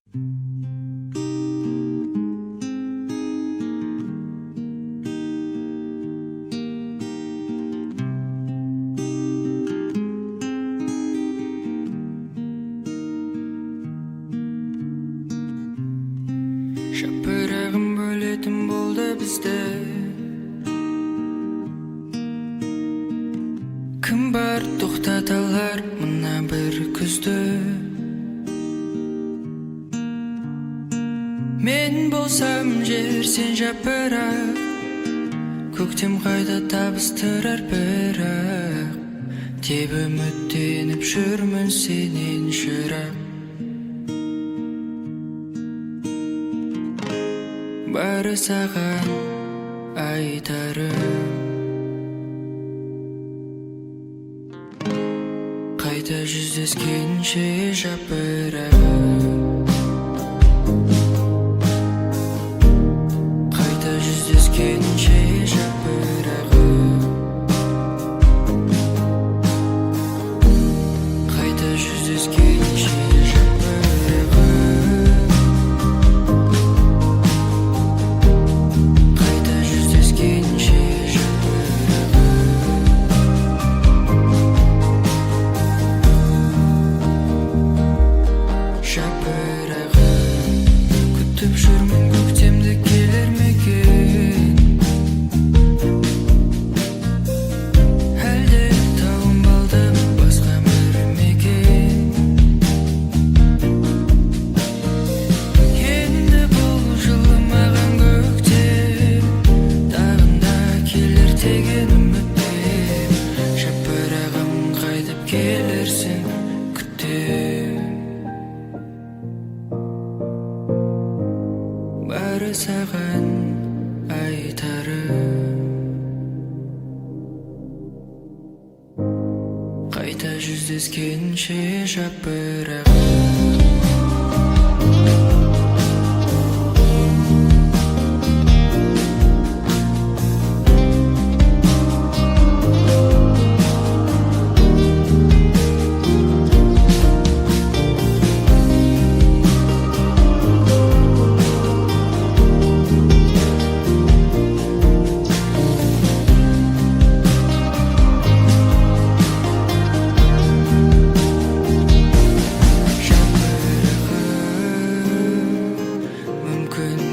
Жапырағым бөлетін болды бізді. Кім бар тоқтаталар мына бір күзді? Мен болсам жер, сен жапырақ. Көктем қайда табыстырар бірақ. Деп үміттеніп жүрмін сенен шырақ. Бары саған айтарым, қайта жүздескенше жапырағым. Қайта жүздескенше жапырағым. Қайта жүздескенше күтіп жүрмін көктемді келер мекен. Әлде тауым балды басқа бір мекен. Енді бұл жылы маған көктем тағында келер деген үміттен. Жапырағым қайтып келерсің күтем. Бары саған айтарым, қайта жүздескенше жапырағым.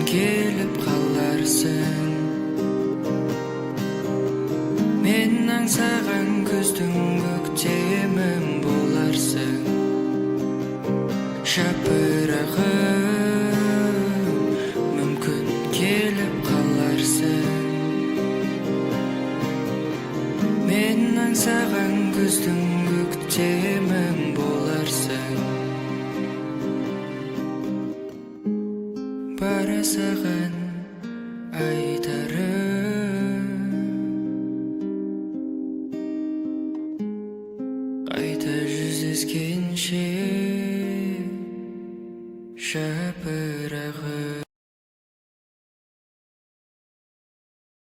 Келіп қаларсың, мен аңсаған күздің көктемім боларсың. Жапырағым, мүмкін келіп қаларсың, мен аңсаған күздің көктемім боларсың. Бары саған айтарым, қайта жүздескенше жапырағым.